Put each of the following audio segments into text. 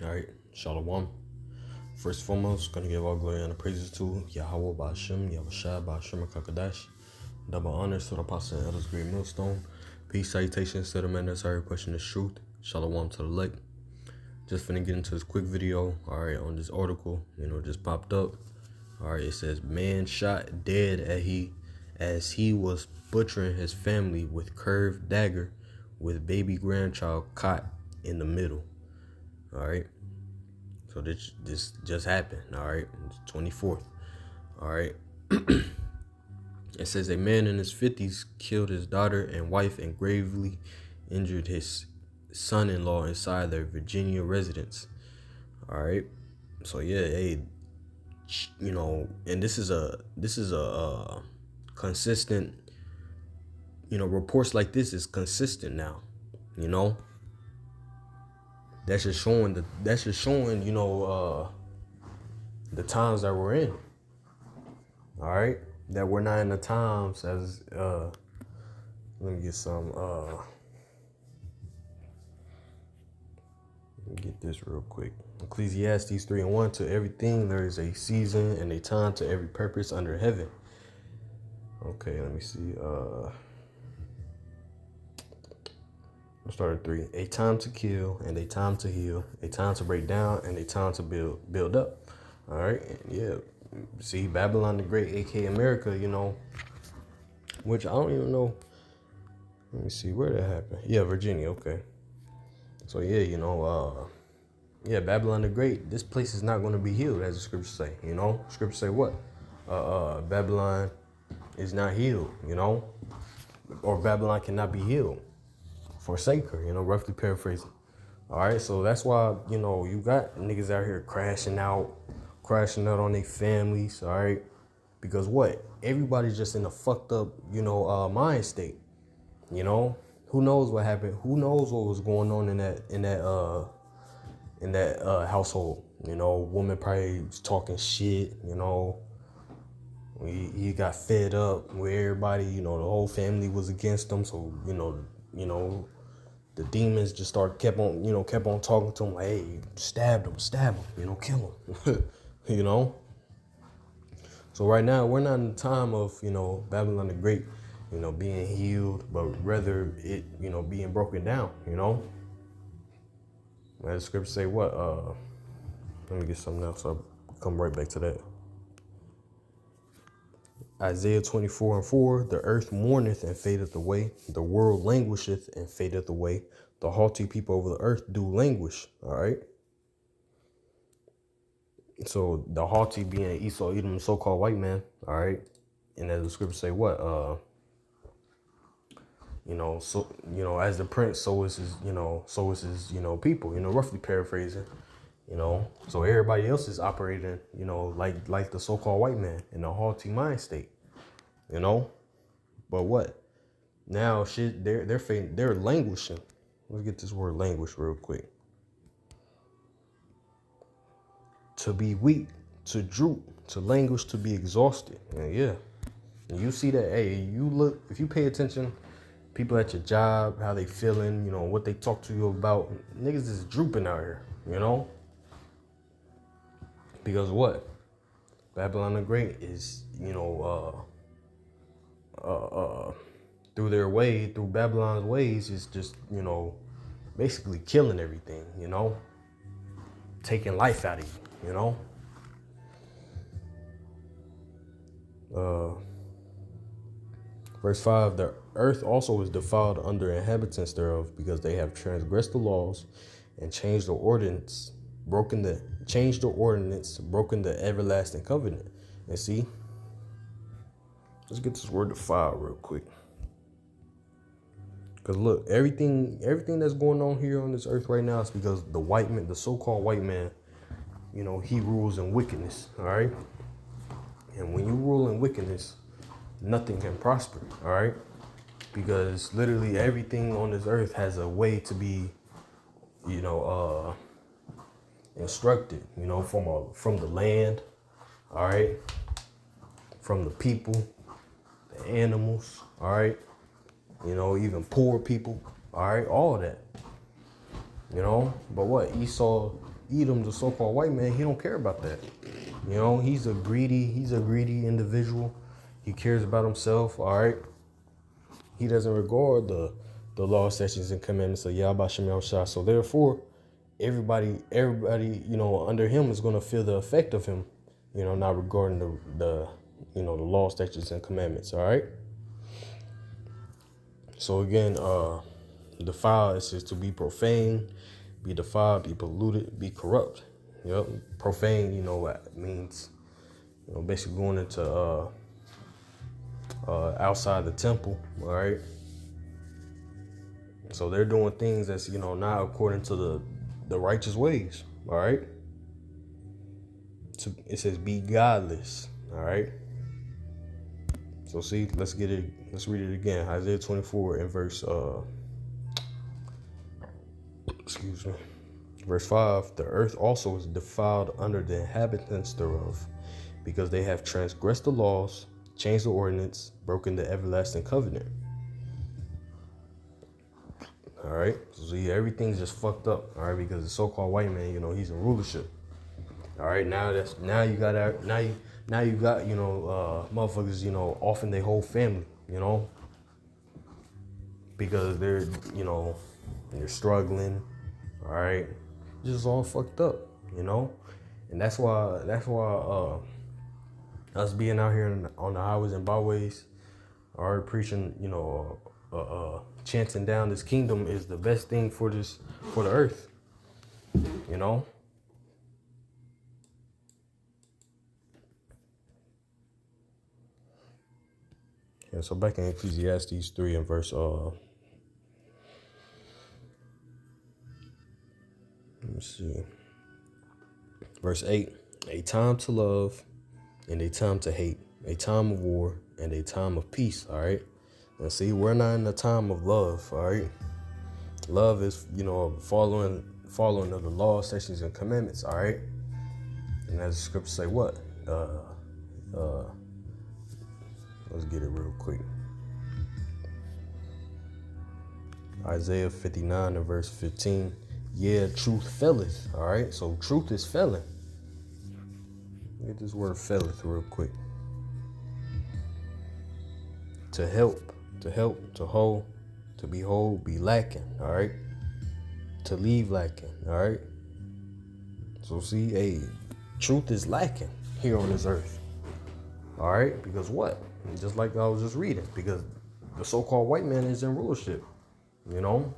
All right, Shalom. First and foremost, gonna give all glory and the praises to Yahweh Ba'Shem, Yahushua Ba'Shem Kakadash. Double honors to the apostle and elders, great millstone. Peace, salutations to the men that's already questioning the truth. Shalom to the elect. Just finna get into this quick video. All right, on this article, just popped up. All right, it says man shot dead as he was butchering his family with curved dagger, with baby grandchild caught in the middle. All right. So this just happened. All right. It's 24th. All right. It says a man in his 50s killed his daughter and wife and gravely injured his son-in-law inside their Virginia residence. All right. So yeah, hey, and this is a consistent, reports like this is consistent now, That's just showing the times that we're in. All right, that we're not in the times as let me get some let me get this real quick. Ecclesiastes 3:1, to everything there is a season and a time to every purpose under heaven. Okay, let me see. Let's start at 3. A time to kill and a time to heal, a time to break down and a time to build up. All right, yeah. See, Babylon the Great, aka America, which I don't even know. Let me see where that happened. Yeah, Virginia. Okay. So yeah, Babylon the Great. This place is not going to be healed, as the scriptures say. Scriptures say what? Babylon is not healed. Or Babylon cannot be healed. Forsake her, roughly paraphrasing. All right, so that's why, you got niggas out here crashing out on their families, all right? Because what? Everybody's just in a fucked up, mind state. Who knows what happened? Who knows what was going on in that household? Woman probably was talking shit, he got fed up with everybody, the whole family was against him, so the demons just kept on talking to him like, hey, stab him, kill him. So right now we're not in the time of Babylon the Great being healed, but rather it being broken down. As the scriptures say, what let me get something else. I'll come right back to that. Isaiah 24:4, the earth mourneth and fadeth away, the world languisheth and fadeth away, the haughty people over the earth do languish. All right. So the haughty being Esau, Edom, so-called white man. All right. And as the scriptures say, what as the prince, so is his people, roughly paraphrasing. So everybody else is operating, like the so-called white man in a haughty mind state, But what? Now they're languishing. Let's get this word languish real quick. To be weak, to droop, to languish, to be exhausted. Yeah. And you see that, hey, if you pay attention, people at your job, how they feeling, what they talk to you about, niggas is drooping out here, Because what? Babylon the Great is, through Babylon's ways, is just, basically killing everything, taking life out of you, Verse 5, the earth also is defiled under inhabitants thereof, because they have transgressed the laws and changed the ordinance, broken the everlasting covenant. And see, let's get this word defiled real quick. Because look, everything that's going on here on this earth right now is because the white man, the so-called white man, he rules in wickedness, all right? And when you rule in wickedness, nothing can prosper, all right? Because literally everything on this earth has a way to be, instructed, from the land, all right? From the people, the animals, all right? Even poor people, all right? All of that, But what? Esau Edom, the so-called white man, he don't care about that. You know, he's a greedy individual. He cares about himself, all right? He doesn't regard the law, statutes, and commandments of Yahweh Shem Yahushua. So therefore, everybody, you know, under him is going to feel the effect of him, you know, not regarding the you know, the law, statutes, and commandments, all right? So again, defile is just to be profane, be defiled, be polluted, be corrupt. Yep. Profane, you know, what means, you know, basically going into outside the temple, all right? So they're doing things that's, you know, not according to the righteous ways, all right? So it says be godless, all right? So see, let's read it again. Isaiah 24 and verse verse 5. The earth also is defiled under the inhabitants thereof, because they have transgressed the laws, changed the ordinance, broken the everlasting covenant. All right, so see, everything's just fucked up. All right, because the so-called white man, you know, he's in rulership. All right, now you got you know, motherfuckers, you know, offing their whole family, you know, because they're, you know, they're struggling. All right, just all fucked up, you know, and that's why us being out here on the highways and byways, all right, preaching, you know, chanting down this kingdom is the best thing for the earth, you know. Yeah, so back in Ecclesiastes 3 and verse let me see, verse 8, a time to love and a time to hate, a time of war and a time of peace. All right, and see, we're not in a time of love. All right, love is, you know, following of the law, statutes, and commandments. All right, and as the scriptures say, what let's get it real quick. Isaiah 59 and verse 15. Yeah, truth felleth. All right, so truth is felling. Get this word felleth real quick. To help, to hold, to behold, be lacking. All right, to leave lacking. All right. So see, hey, truth is lacking here on this earth. All right, because what? Just like I was just reading, because the so-called white man is in rulership, you know.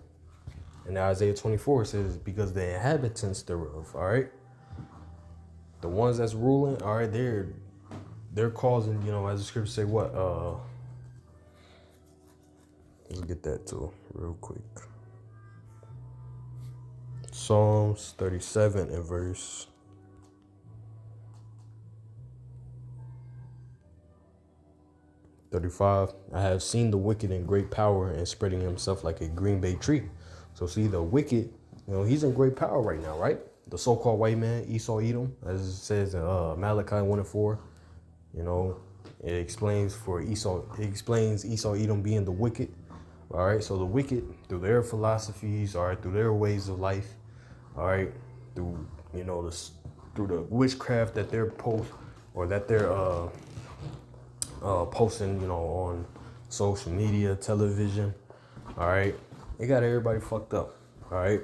And Isaiah 24 says, because the inhabitants thereof, all right, the ones that's ruling, all right, they're causing, you know, as the scriptures say, what? Let's get that too real quick. Psalms 37 and verse 35. I have seen the wicked in great power and spreading himself like a green bay tree. So see, the wicked, you know, he's in great power right now, right? The so-called white man, Esau Edom, as it says in Malachi 1 and 4, you know, it explains Esau Edom being the wicked. All right, so the wicked, through their philosophies, all right, through their ways of life, all right, through, you know, through the witchcraft that they're posting, you know, on social media, television, all right, it got everybody fucked up, all right.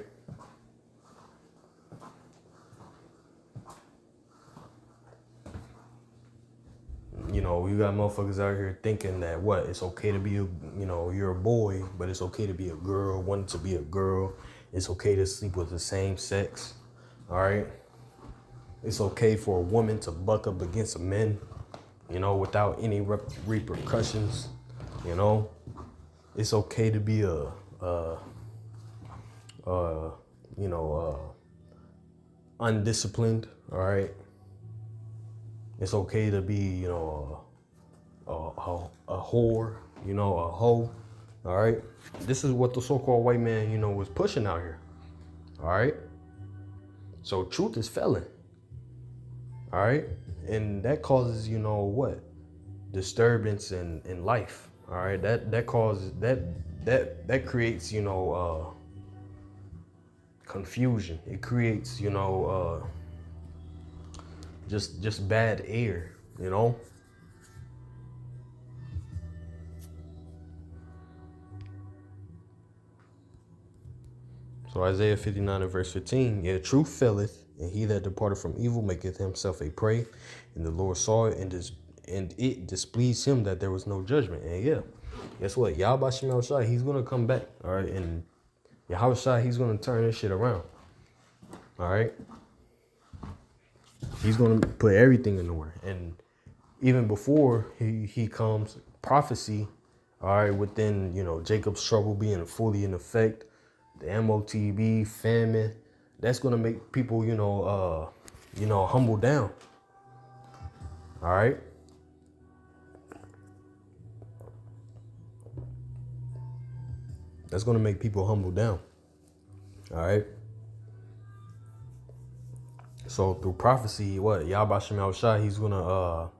You know, you got motherfuckers out here thinking that what, it's okay to be a, you know, you're a boy, but it's okay to be a girl, wanting to be a girl. It's okay to sleep with the same sex, all right. It's okay for a woman to buck up against a man, you know, without any repercussions, you know. It's okay to be undisciplined, all right. It's okay to be, you know, a whore, you know, a hoe, all right. This is what the so-called white man, you know, was pushing out here, all right. So truth is felling, all right, and that causes, you know, what, disturbance in life, all right. That causes that creates, you know, confusion. It creates, just bad air, So Isaiah 59 and verse 15, yeah, truth faileth, and he that departed from evil maketh himself a prey. And the Lord saw it, and it displeased him that there was no judgment. And yeah, guess what? Yahweh Shem Shai, he's going to come back, all right? And Yahweh Shai, he's going to turn this shit around, all right? He's going to put everything in order. And even before he comes, prophecy, all right, within, Jacob's trouble being fully in effect, the MOTB, famine, that's going to make people, humble down. All right. That's going to make people humble down. All right. So through prophecy, what? Yahweh Shem Shai, he's going to,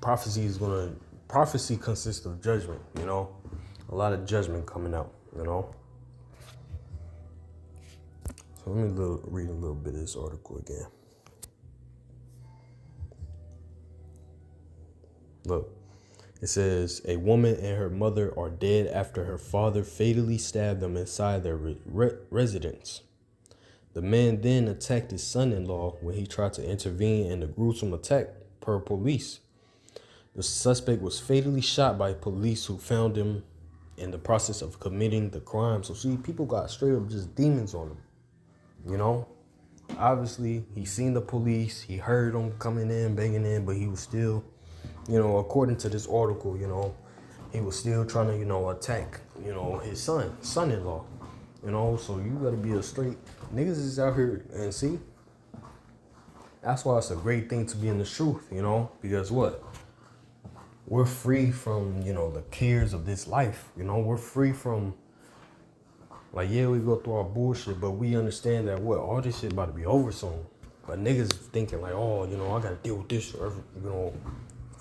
prophecy consists of judgment, a lot of judgment coming out, So let me read a little bit of this article again. Look, it says, a woman and her mother are dead after her father fatally stabbed them inside their residence. The man then attacked his son-in-law when he tried to intervene in the gruesome attack, per police. The suspect was fatally shot by police who found him in the process of committing the crime. So see, people got straight up just demons on him, Obviously, he seen the police. He heard them coming in, banging in, but he was still, according to this article, he was still trying to, attack, his son-in-law, So you got to be a straight, niggas is out here, and see, that's why it's a great thing to be in the truth, because what? We're free from, the cares of this life. We're free from, like, yeah, we go through our bullshit, but we understand that what? All this shit about to be over soon. But niggas thinking like, oh, I got to deal with this, for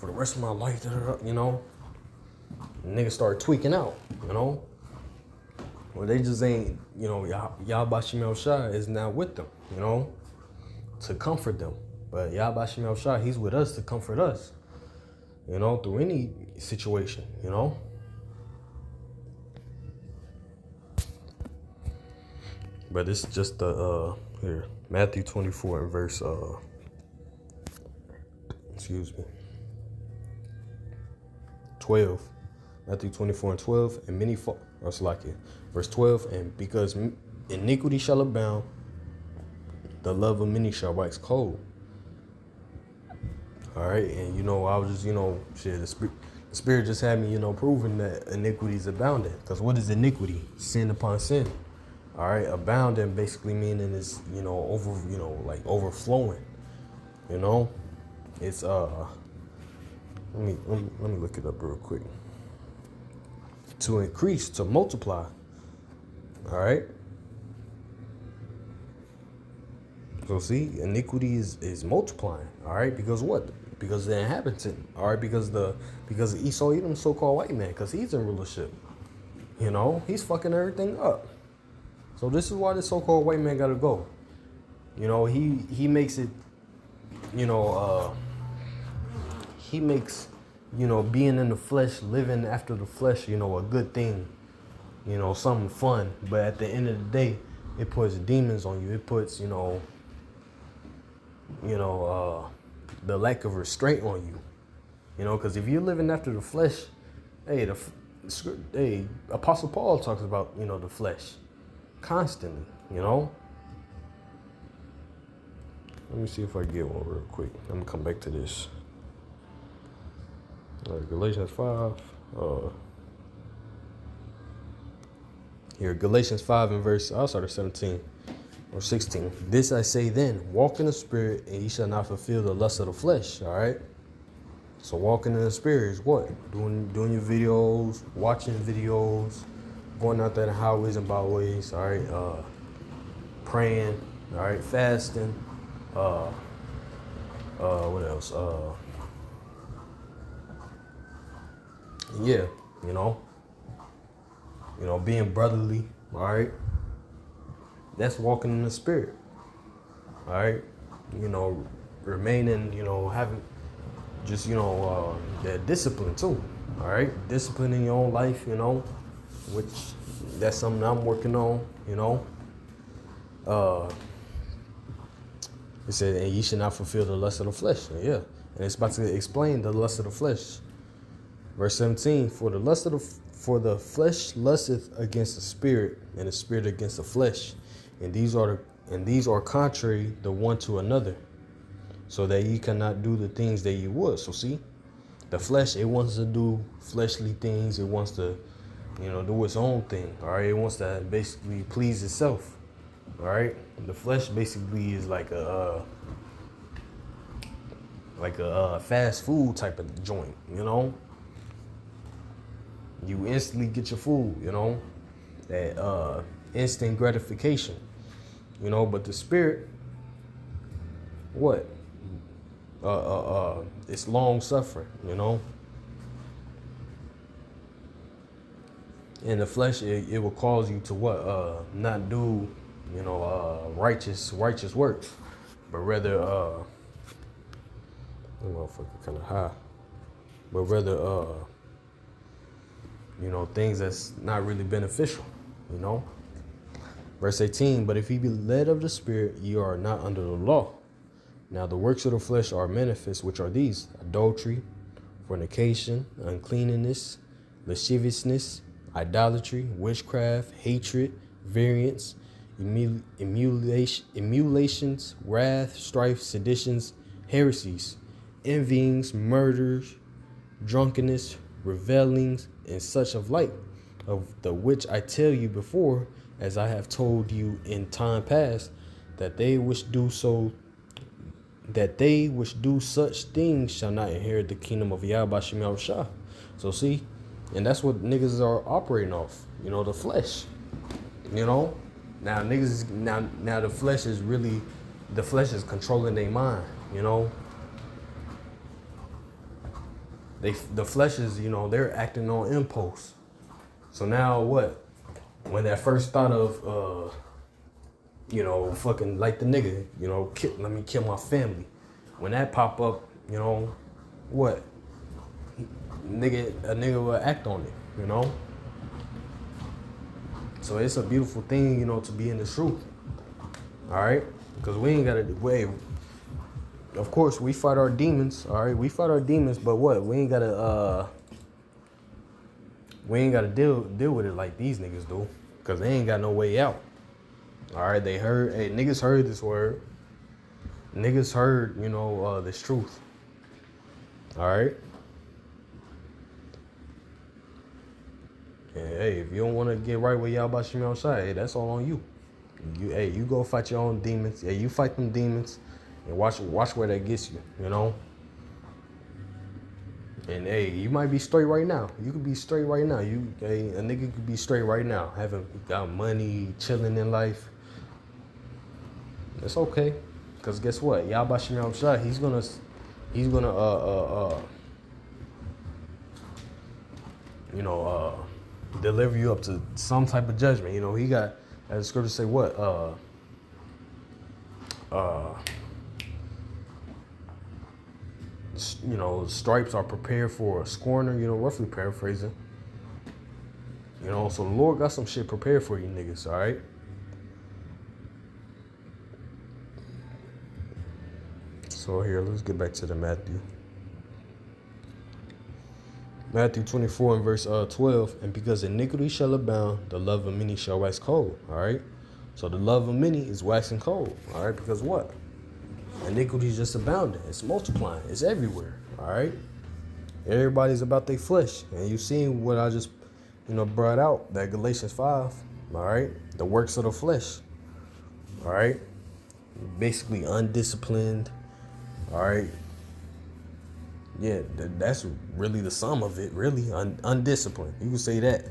the rest of my life, And niggas start tweaking out, Well, they just ain't, Yahweh Shem Shai is not with them, to comfort them. But Yahweh Shem Shai, he's with us to comfort us. Through any situation, But it's just here, Matthew 24 and verse, 12. Matthew 24 and 12, and many fall, it's like it. Verse 12, and because iniquity shall abound, the love of many shall wax cold. All right, and I was just, shit, the spirit just had me, proving that iniquity is abounding. Because what is iniquity? Sin upon sin. All right, abounding basically meaning it's, like overflowing. It's let me look it up real quick. To increase, to multiply. All right. So see, iniquity is multiplying. All right, because what? Because the inhabitant, all right, because Esau, even the so-called white man, because he's in rulership. He's fucking everything up. So this is why the so-called white man gotta go. He makes it, he makes, being in the flesh, living after the flesh, a good thing, something fun. But at the end of the day, it puts demons on you. It puts, the lack of restraint on you, because if you're living after the flesh, hey, Apostle Paul talks about, the flesh constantly, Let me see if I get one real quick. I'm gonna come back to this. All right, Galatians 5. Here, Galatians 5 and verse, I'll start at 17. Or 16. This I say then, walk in the spirit, and ye shall not fulfill the lust of the flesh. All right. So walking in the spirit is what? Doing your videos, watching videos, going out there in the highways and byways. All right. Praying. All right. Fasting. What else? Yeah. Being brotherly. All right. That's walking in the spirit. All right. Remaining, having just, that discipline too. All right. Discipline in your own life, which that's something I'm working on, It said, and ye should not fulfill the lust of the flesh. Yeah. And it's about to explain the lust of the flesh. Verse 17, for the flesh lusteth against the spirit, and the spirit against the flesh. And these are contrary the one to another, so that ye cannot do the things that ye would. So see, the flesh, it wants to do fleshly things. It wants to, do its own thing. All right. It wants to basically please itself. All right. The flesh basically is like a fast food type of joint, You instantly get your food, that instant gratification, but the spirit, what? It's long suffering, And the flesh, it will cause you to what? Not do, righteous works, but rather, motherfucker kind of high, but rather, things that's not really beneficial, Verse 18, but if ye be led of the Spirit, ye are not under the law. Now the works of the flesh are manifest, which are these: adultery, fornication, uncleanness, lasciviousness, idolatry, witchcraft, hatred, variance, emulations, wrath, strife, seditions, heresies, envyings, murders, drunkenness, revelings, and such of like, of the which I tell you before, as I have told you in time past, that they which do such things shall not inherit the kingdom of Yahweh Shem Yahushua. So see, and that's what niggas are operating off, the flesh. Now niggas, now the flesh is controlling their mind, The flesh is, they're acting on impulse. So now what? When that first thought of, fucking like the nigga, let me kill my family. When that pop up, what? A nigga will act on it, So it's a beautiful thing, to be in the truth. All right? Because we ain't got to wait. Of course, we fight our demons, all right? We fight our demons, but what? We ain't gotta deal with it like these niggas do, because they ain't got no way out. All right, niggas heard this word. Niggas heard, this truth. All right? And hey, if you don't want to get right with Yahweh Shem Yahushua, hey, that's all on you. You go fight your own demons. Yeah, you fight them demons. And watch where that gets you, And hey, you might be straight right now. You could be straight right now. A nigga could be straight right now, having got money, chilling in life. It's okay, cause guess what? Yahweh Shem Yahushua, he's gonna deliver you up to some type of judgment. He got, as the scriptures say, what? Stripes are prepared for a scorner, roughly paraphrasing. So the Lord got some shit prepared for you niggas, all right? So here, let's get back to the Matthew. Matthew 24 and verse 12, and because iniquity shall abound, the love of many shall wax cold, all right? So the love of many is waxing cold, all right? Because what? Iniquity is just abounding. It's multiplying. It's everywhere. All right. Everybody's about their flesh, and you seen what I just, brought out, that Galatians 5. All right. The works of the flesh. All right. Basically undisciplined. All right. Yeah, that's really the sum of it. Really undisciplined. You can say that.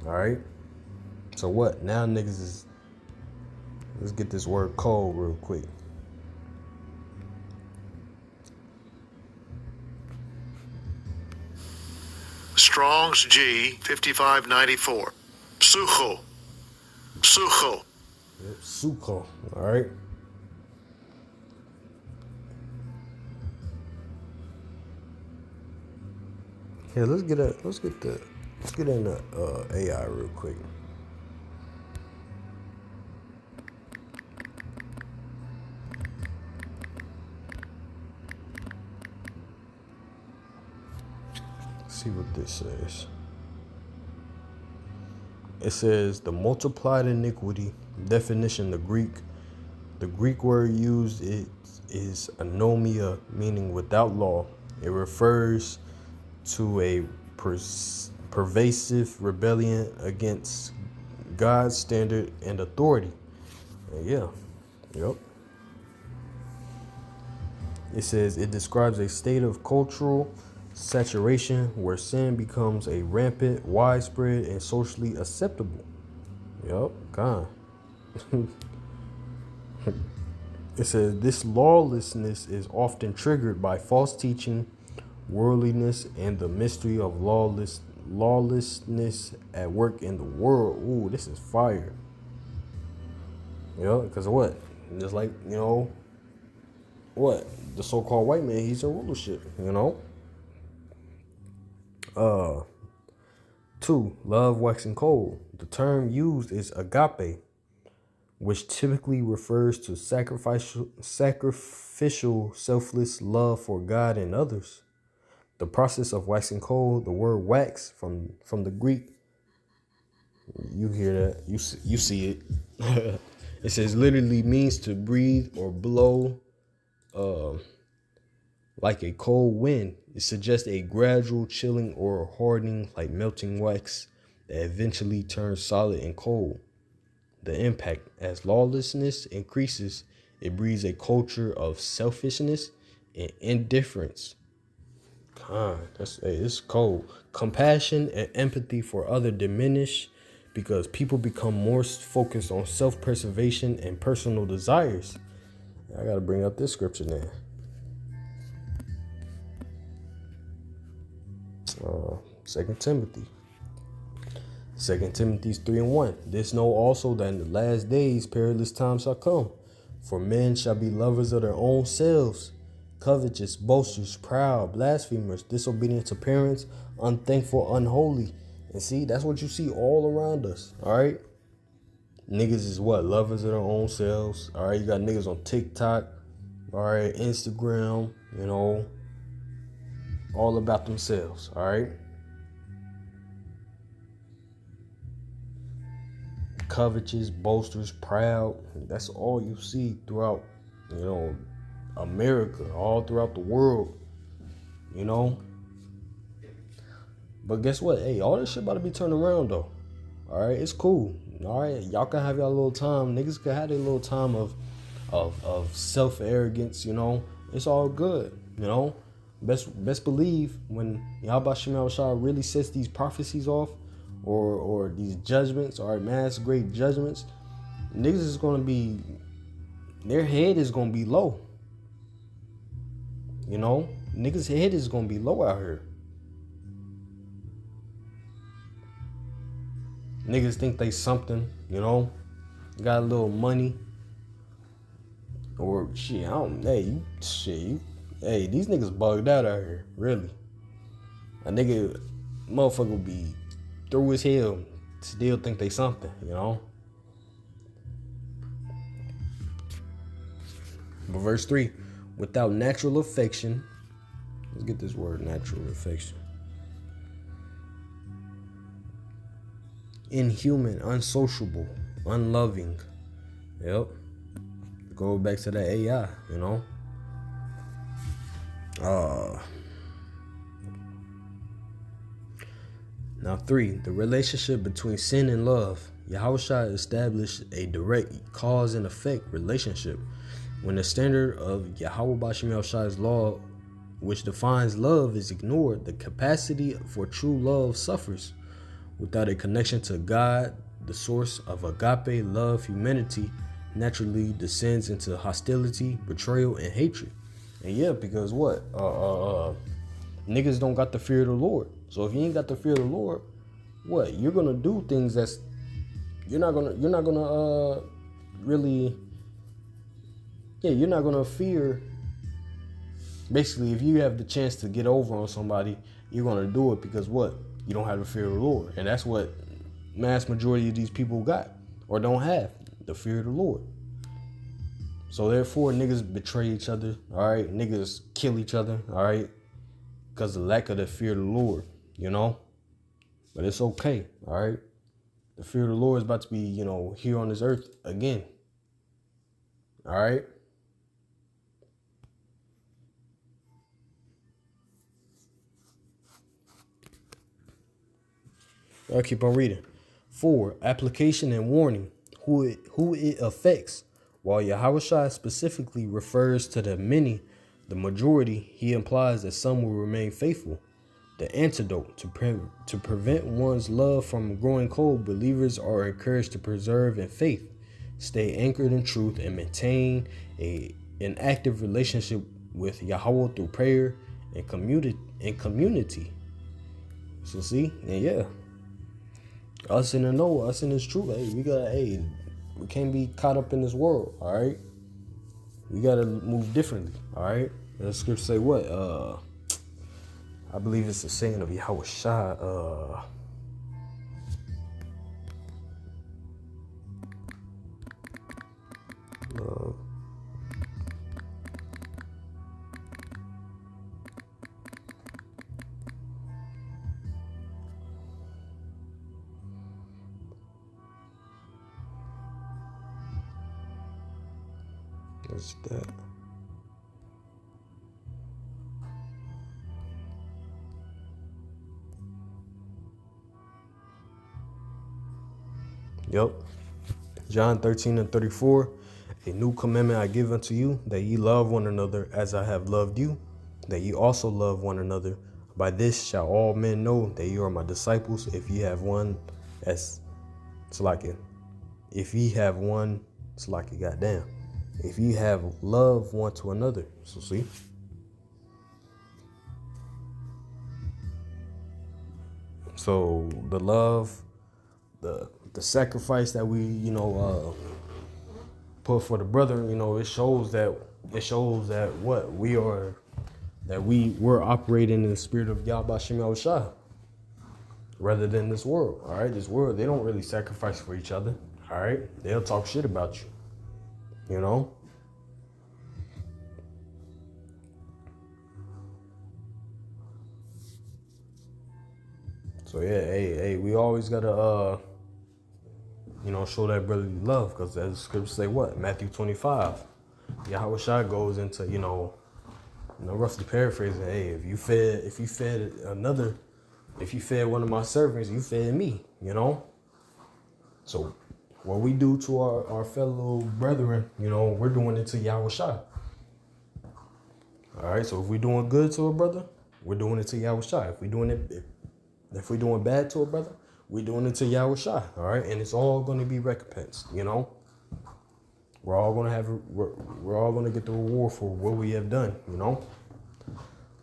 All right. So what? Now niggas is. Let's get this word cold real quick. Strong's G 5594. Sucho. Sucho. Yep, Sukkah. All right. Here, let's get in the AI real quick. See what this says. It says the multiplied iniquity definition. The Greek word used is anomia, meaning without law. It refers to a pervasive rebellion against God's standard and authority. And yeah, yep. It says it describes a state of cultural saturation where sin becomes a rampant, widespread, and socially acceptable. Yep, kind. It says this lawlessness is often triggered by false teaching, worldliness, and the mystery of lawlessness at work in the world. Ooh, this is fire. Because what? Just like, what? The so-called white man, he's in rulership, 2, love waxing cold. The term used is agape, which typically refers to sacrificial, selfless love for God and others. The process of waxing cold, the word wax from the Greek, you hear that, you see it. It says literally means to breathe or blow like a cold wind. It suggests a gradual chilling or hardening like melting wax that eventually turns solid and cold. The impact, as lawlessness increases, it breeds a culture of selfishness and indifference. It's cold. Compassion and empathy for others diminish because people become more focused on self-preservation and personal desires. I gotta bring up this scripture now. 2 Timothy 3:1. This know also that in the last days perilous times shall come. For men shall be lovers of their own selves, covetous, boasters, proud, blasphemers, disobedient to parents, unthankful, unholy. And see, that's what you see all around us. All right. Niggas is what? Lovers of their own selves. All right. You got niggas on TikTok. All right. Instagram, all about themselves. All right. Covetous, boasters, proud. That's all you see throughout, America, all throughout the world, But guess what? Hey, all this shit about to be turned around though. All right, it's cool. All right, y'all can have y'all little time. Niggas can have their little time of self-arrogance. It's all good. Best believe when Yahweh Shema Shah really sets these prophecies off, or these judgments, or mass great judgments, niggas is gonna be, their head is gonna be low. Niggas' head is gonna be low out here. Niggas think they something, got a little money, or shit. Hey, these niggas bugged out here, really. A nigga, motherfucker will be through his hell, still think they something, But verse 3, without natural affection, let's get this word, natural affection. Inhuman, unsociable, unloving. Yep. Go back to that AI, Now 3, the relationship between sin and love. Yahushua established a direct cause and effect relationship. When the standard of Yahweh B'Shem Yahushua's law, which defines love, is ignored, the capacity for true love suffers. Without a connection to God, the source of agape love, humanity naturally descends into hostility, betrayal, and hatred. And yeah, because what? Niggas don't got the fear of the Lord. So if you ain't got the fear of the Lord, what? You're gonna do things that's you're not gonna really, yeah, you're not gonna fear. Basically, if you have the chance to get over on somebody, you're gonna do it because what? You don't have the fear of the Lord, and that's what mass majority of these people got or don't have, the fear of the Lord. So therefore, niggas betray each other, all right? Niggas kill each other, all right? Because of the lack of the fear of the Lord, you know? But it's okay, all right? The fear of the Lord is about to be, here on this earth again, all right? I'll keep on reading. 4. Application and warning. Who it affects. While Yahushua specifically refers to the many, the majority, he implies that some will remain faithful. The antidote to prevent one's love from growing cold, believers are encouraged to preserve in faith, stay anchored in truth, and maintain an active relationship with Yahweh through prayer and community. So see, and yeah. Us in the know, us in this truth, we can't be caught up in this world, all right? We gotta move differently, all right? The scripture say what? I believe it's a saying of Yahweh Shai. What's that? Yep. John 13:34. A new commandment I give unto you, that ye love one another as I have loved you, that ye also love one another. By this shall all men know that you are my disciples, if ye have one as Salakia. If ye have one Salakia, goddamn. If ye have love one to another. So see. So the love, the sacrifice that we, put for the brother, it shows that what we are, that we're operating in the spirit of Yahweh Shem Yahushua, rather than this world. All right, this world, they don't really sacrifice for each other. All right, they'll talk shit about you. So yeah, hey, we always gotta show that brotherly love, because as the scriptures say, what? Matthew 25. Yahweh Shai goes into, roughly paraphrasing, hey, if you fed one of my servants, you fed me, So what we do to our fellow brethren, we're doing it to Yahweh Shai. All right, so if we're doing good to a brother, we're doing it to Yahweh Shai. If we're doing bad to a brother, we're doing it to Yahweh Shai, all right? And it's all going to be recompensed, We're all going to get the reward for what we have done,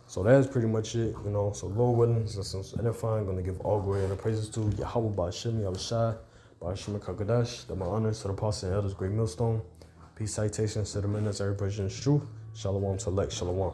So that's pretty much it, So Lord willing, since edifying, I'm going to give all glory and praises to Yahweh Ba'ashem, Yahweh Shai, Ba'ashem Kakadash, the my honors to the apostles and elders, great millstone. Peace, citations to the men that's every person is true. Shalom to elect, shalom.